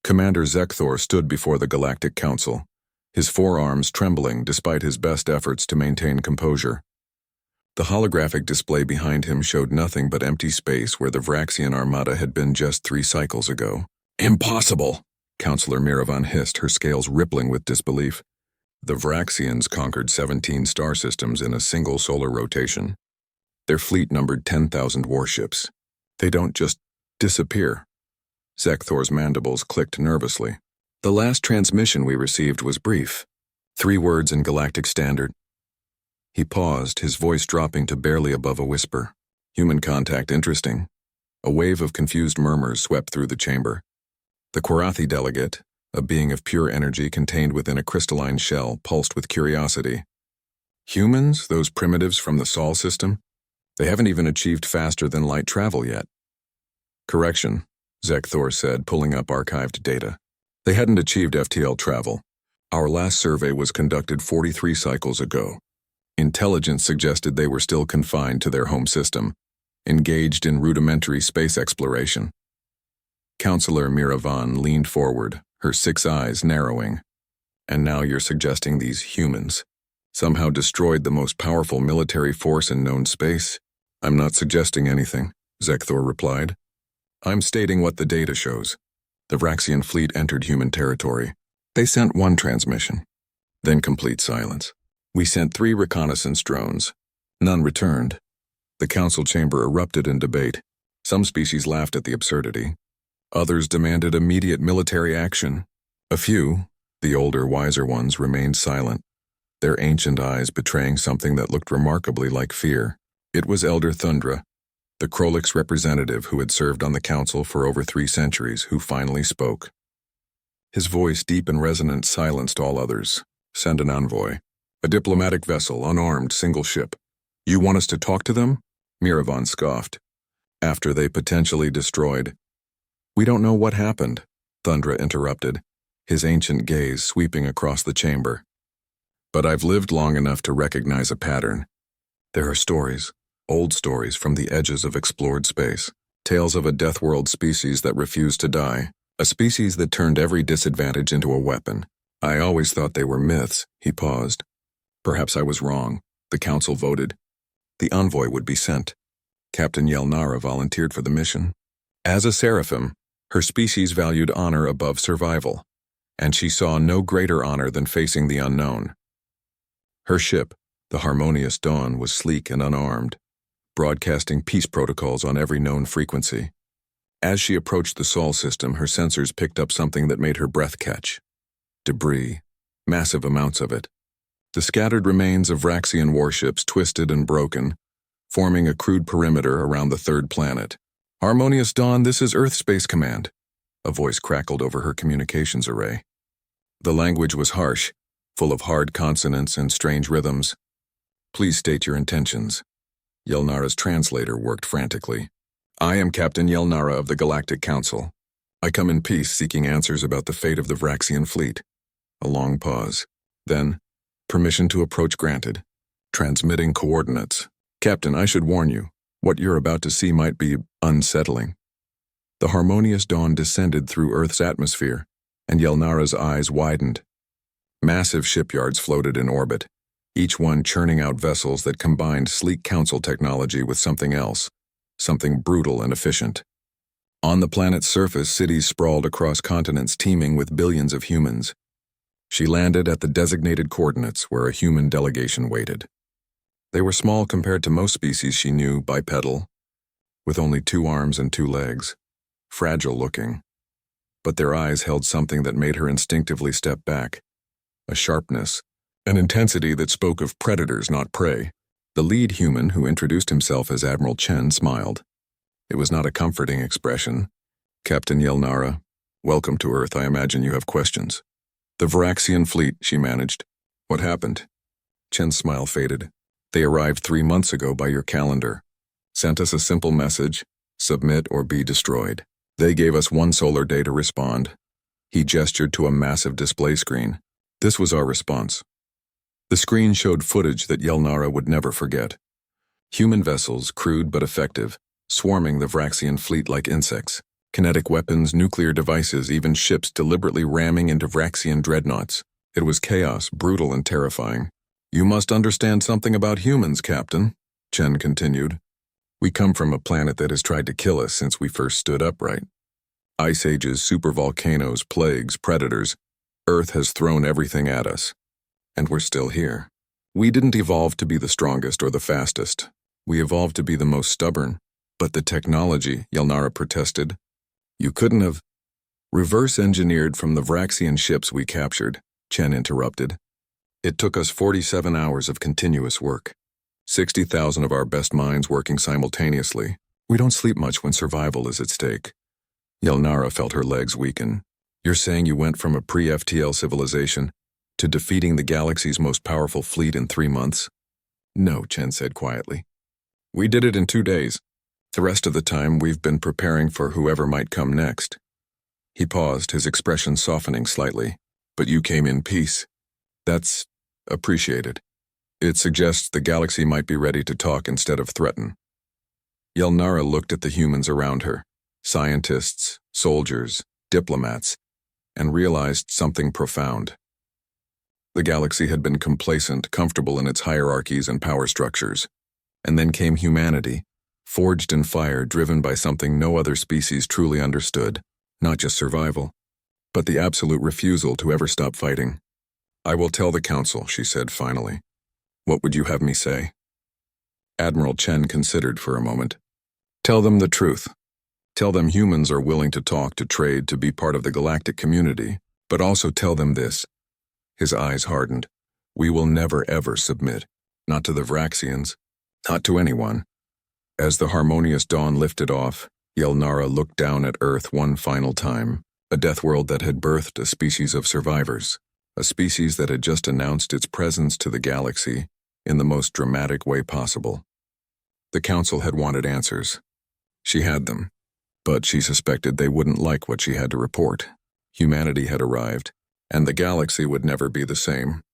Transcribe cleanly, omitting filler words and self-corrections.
Commander Zekthor stood before the Galactic Council, his forearms trembling despite his best efforts to maintain composure. The holographic display behind him showed nothing but empty space where the Vraxian armada had been just 3 cycles ago. "Impossible!" Counselor Miravan hissed, her scales rippling with disbelief. The Vraxians conquered 17 star systems in a single solar rotation. Their fleet numbered 10,000 warships. They don't just disappear. Zekthor's mandibles clicked nervously. The last transmission we received was brief. 3 words in Galactic Standard. He paused, his voice dropping to barely above a whisper. Human contact interesting. A wave of confused murmurs swept through the chamber. The Quarathi delegate, a being of pure energy contained within a crystalline shell, pulsed with curiosity. Humans, those primitives from the Sol system? They haven't even achieved faster than light travel yet. Correction, Zekthor said, pulling up archived data. They hadn't achieved FTL travel. Our last survey was conducted 43 cycles ago. Intelligence suggested they were still confined to their home system, engaged in rudimentary space exploration. Counselor Miravan leaned forward, her 6 eyes narrowing. And now you're suggesting these humans somehow destroyed the most powerful military force in known space? I'm not suggesting anything, Zekthor replied. I'm stating what the data shows. The Vraxian fleet entered human territory. They sent 1 transmission. Then complete silence. We sent 3 reconnaissance drones. None returned. The council chamber erupted in debate. Some species laughed at the absurdity. Others demanded immediate military action. A few, the older, wiser ones, remained silent, their ancient eyes betraying something that looked remarkably like fear. It was Elder Thundra, the Krolix representative who had served on the council for over 3 centuries, who finally spoke. His voice, deep and resonant, silenced all others. Send an envoy. A diplomatic vessel, unarmed, single ship. You want us to talk to them? Miravan scoffed. After they potentially destroyed. We don't know what happened, Thundra interrupted, his ancient gaze sweeping across the chamber. But I've lived long enough to recognize a pattern. There are stories, old stories from the edges of explored space, tales of a death-world species that refused to die, a species that turned every disadvantage into a weapon. I always thought they were myths, he paused. Perhaps I was wrong. The council voted. The envoy would be sent. Captain Yelnara volunteered for the mission. As a seraphim, her species valued honor above survival, and she saw no greater honor than facing the unknown. Her ship, the Harmonious Dawn, was sleek and unarmed, broadcasting peace protocols on every known frequency. As she approached the Sol system, her sensors picked up something that made her breath catch. Debris, massive amounts of it. The scattered remains of Vraxian warships, twisted and broken, forming a crude perimeter around the 3rd planet. Harmonious Dawn, this is Earth Space Command. A voice crackled over her communications array. The language was harsh, full of hard consonants and strange rhythms. Please state your intentions. Yelnara's translator worked frantically. I am Captain Yelnara of the Galactic Council. I come in peace, seeking answers about the fate of the Vraxian fleet. A long pause. Then, permission to approach granted. Transmitting coordinates. Captain, I should warn you. What you're about to see might be unsettling. The Harmonious Dawn descended through Earth's atmosphere, and Yelnara's eyes widened. Massive shipyards floated in orbit, each one churning out vessels that combined sleek council technology with something else, something brutal and efficient. On the planet's surface, cities sprawled across continents teeming with billions of humans. She landed at the designated coordinates where a human delegation waited. They were small compared to most species she knew, bipedal, with only 2 arms and 2 legs, fragile looking. But their eyes held something that made her instinctively step back, a sharpness, an intensity that spoke of predators, not prey. The lead human, who introduced himself as Admiral Chen, smiled. It was not a comforting expression. Captain Yelnara, welcome to Earth. I imagine you have questions. The Vraxian fleet, she managed. What happened? Chen's smile faded. They arrived 3 months ago by your calendar. Sent us a simple message, submit or be destroyed. They gave us 1 solar day to respond. He gestured to a massive display screen. This was our response. The screen showed footage that Yelnara would never forget. Human vessels, crude but effective, swarming the Vraxian fleet like insects. Kinetic weapons, nuclear devices, even ships deliberately ramming into Vraxian dreadnoughts. It was chaos, brutal and terrifying. "You must understand something about humans, Captain," Chen continued. "We come from a planet that has tried to kill us since we first stood upright. Ice ages, supervolcanoes, plagues, predators. Earth has thrown everything at us. And we're still here. We didn't evolve to be the strongest or the fastest. We evolved to be the most stubborn. But the technology," Yelnara protested. "You couldn't have—" "Reverse-engineered from the Vraxian ships we captured," Chen interrupted. "It took us 47 hours of continuous work. 60,000 of our best minds working simultaneously. We don't sleep much when survival is at stake." Yelnara felt her legs weaken. "You're saying you went from a pre-FTL civilization to defeating the galaxy's most powerful fleet in 3 months?" "No," Chen said quietly. "We did it in 2 days. The rest of the time we've been preparing for whoever might come next." He paused, his expression softening slightly. "But you came in peace. That's appreciated. It suggests the galaxy might be ready to talk instead of threaten." Yelnara looked at the humans around her, scientists, soldiers, diplomats, and realized something profound. The galaxy had been complacent, comfortable in its hierarchies and power structures. And then came humanity, forged in fire, driven by something no other species truly understood, not just survival, but the absolute refusal to ever stop fighting. "I will tell the Council," she said finally. "What would you have me say?" Admiral Chen considered for a moment. "Tell them the truth. Tell them humans are willing to talk, to trade, to be part of the galactic community, but also tell them this." His eyes hardened. "We will never ever submit. Not to the Vraxians. Not to anyone." As the harmonious dawn lifted off, Yelnara looked down at Earth one final time, a death world that had birthed a species of survivors, a species that had just announced its presence to the galaxy in the most dramatic way possible. The Council had wanted answers. She had them, but she suspected they wouldn't like what she had to report. Humanity had arrived, and the galaxy would never be the same.